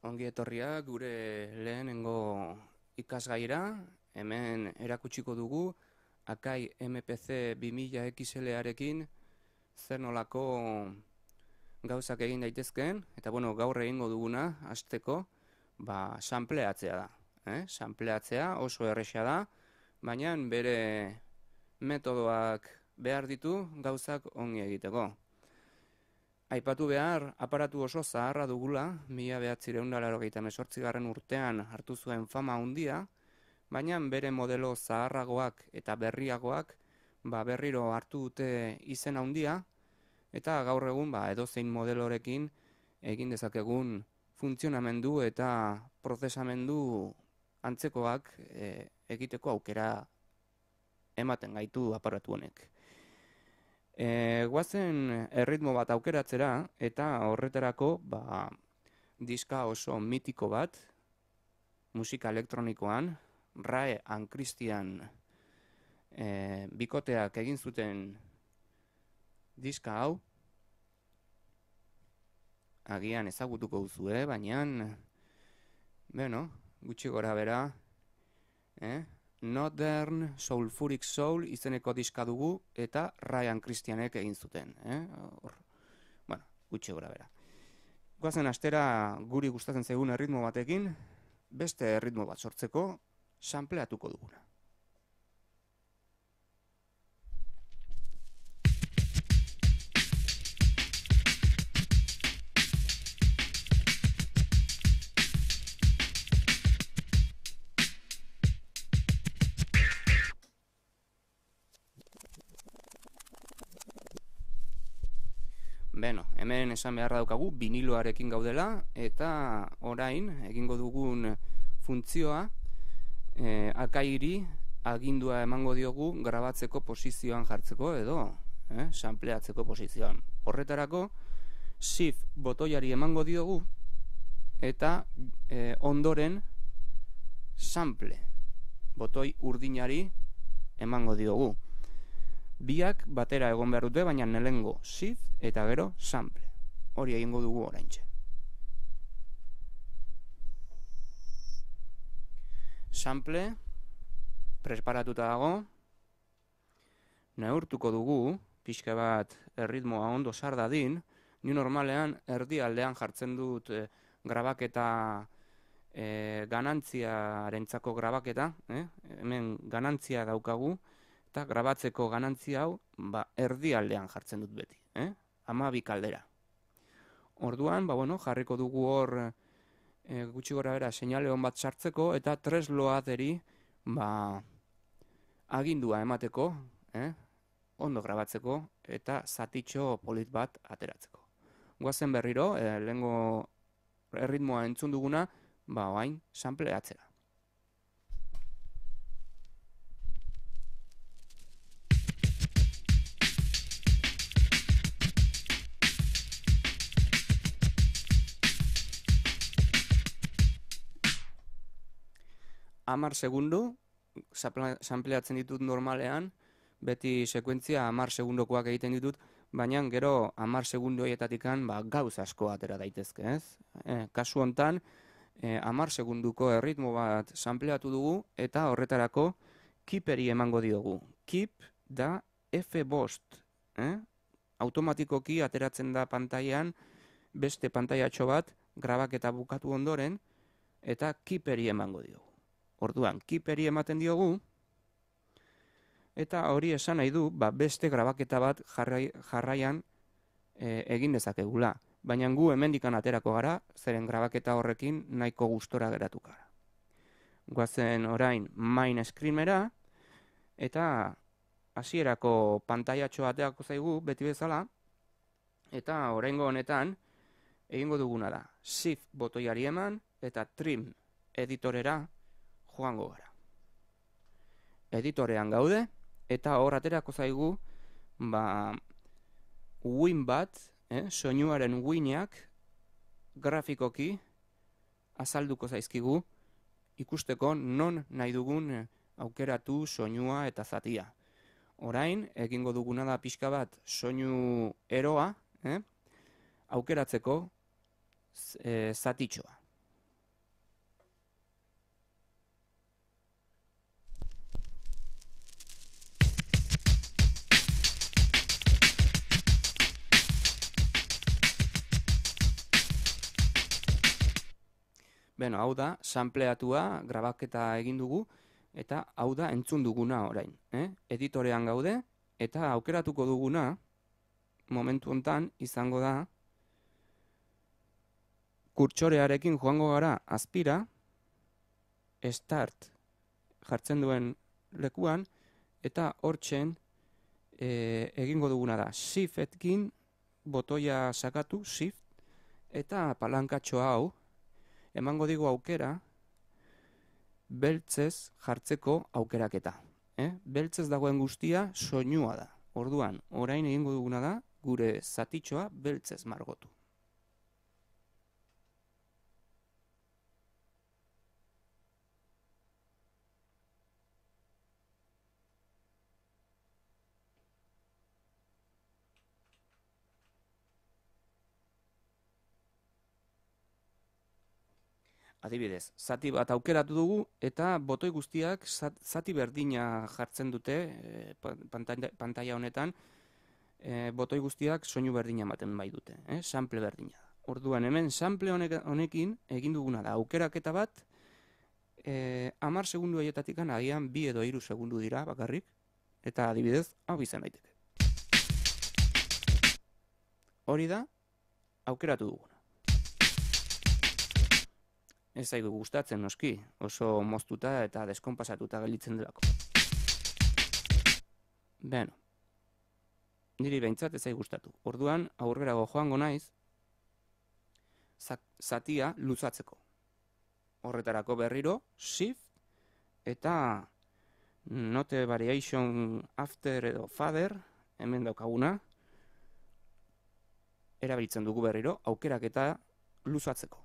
Ongi etorriak gure lehenengo ikasgaira, hemen erakutsiko dugu Akai MPC 2000 XL-arekin zer nolako gauzak egin daitezkeen, eta gaur egingo duguna, hasteko, sampleatzea da. Sampleatzea oso erresa da, baina bere metodoak behar ditu gauzak ongi egiteko. Aipatu behar, aparatu oso zaharra dugula, 1988 urtean hartu zuen fama handia, baina bere modelo zaharragoak eta berriagoak berriro hartu dute izen handia, eta gaur egun edozein modelorekin egin dezakegun funtzionamendu eta prozesamendu antzekoak egiteko aukera ematen gaitu aparatu honek. Guazen erritmo bat aukeratzera eta horretarako diska oso mitiko bat musika elektronikoan Rae and Christian bikoteak egin zuten diska hau agian ezagutuko duzue, baina gutxi gora bera Northern Sulfuric Soul izeneko diska dugu eta Rae and Christianek egin zuten. Gutxi gora bera. Goazen astera guri gustatzen zaigun erritmo batekin, beste erritmo bat sortzeko, sampleatuko duguna. Hemen esan beharra daukagu biniloarekin gaudela eta orain egingo dugun funtzioa Akairi agindua emango diogu grabatzeko posizioan jartzeko edo sampleatzeko posizioan. Horretarako Shift botoiari emango diogu eta ondoren sample botoi urdinari emango diogu. Biak batera egon behar dute, baina lehengo Shift eta gero sample. Hori egingo dugu oraintxe. Sample preparatuta dago. Neurtuko dugu, pixka bat erritmoa ondo sar dadin. Ni normalean erdialdean jartzen dut grabaketa ganantziarentzako grabaketa. Hemen ganantzia daukagu. Eta grabatzeko ganantzia hau erdialdean jartzen dut beti, 12 kaldera. Orduan, jarriko dugu hor gutxi gora bera seinale hon bat sartzeko eta tresloaderi agindua emateko, ondo grabatzeko eta zatitxo polit bat ateratzeko. Goazen berriro, lehengo erritmoa entzun duguna, oain sampleatzera. Amar segundu, sampleatzen ditut normalean, beti sekuentzia 10 segundokoak egiten ditut, baina gero 10 segundu horietatikan gauz asko atera daitezke, ez? Kasu hontan, 10 segunduko erritmo bat sampleatu dugu, eta horretarako keeperi emango diogu. Keep da F5, automatikoki ateratzen da pantailan beste pantailatxo bat grabaketa bukatu ondoren, eta keeperi emango diogu. Orduan, keeperi ematen diogu, eta hori esan nahi du, beste grabaketa bat jarraian egin dezakegula. Baina gu hemendikan aterako gara, zeren grabaketa horrekin nahiko gustora geratu gara. Goazen orain main screenera, eta hasierako pantailatxo aterako zaigu, beti bezala, eta oraingo honetan, egingo duguna da, Shift botoiari eman, eta Trim editorera, joango gara. Editorean gaude, eta hor aterako zaigu win bat, soinuaren winak grafikoki azalduko zaizkigu ikusteko non nahi dugun aukeratu soinua eta zatia. Orain, egingo duguna da pixka bat soinu eroa, aukeratzeko zatitxoa. Beno, hau da, sampleatua, grabaketa egin dugu, eta hau da entzun duguna orain. Editorean gaude, eta aukeratuko duguna, momentu hontan izango da, kurtsorearekin joango gara azpira, start jartzen duen lekuan, eta hortzen egingo duguna da, shift-ekin botoia sakatu, shift, eta palankatxo hau, emango digu aukera, beltzez jartzeko aukeraketa. Beltzez dagoen guztia soinua da. Orduan, orain egingo duguna da, gure zatitxoa beltzez margotu. Adibidez, zati bat aukeratu dugu eta botoi guztiak zati berdina jartzen dute pantaila honetan, botoi guztiak soinu berdina ematen bai dute, sample berdina. Orduan hemen sample honekin egin duguna da aukeraketa bat, 10 segundu haietatik agian 2 edo 3 segundu dira bakarrik, eta adibidez hau izan daiteke. Hori da aukeratu duguna. Ez zaigu gustatzen noski, oso moztuta eta deskonpasatuta gelditzen delako. Beno, niri behintzat ez zaigu gustatu. Orduan, aurrerago joango naiz, zatia luzatzeko. Horretarako berriro, shift, eta note variation after edo father, hemen daukaguna, erabiltzen dugu berriro, aukerak eta luzatzeko.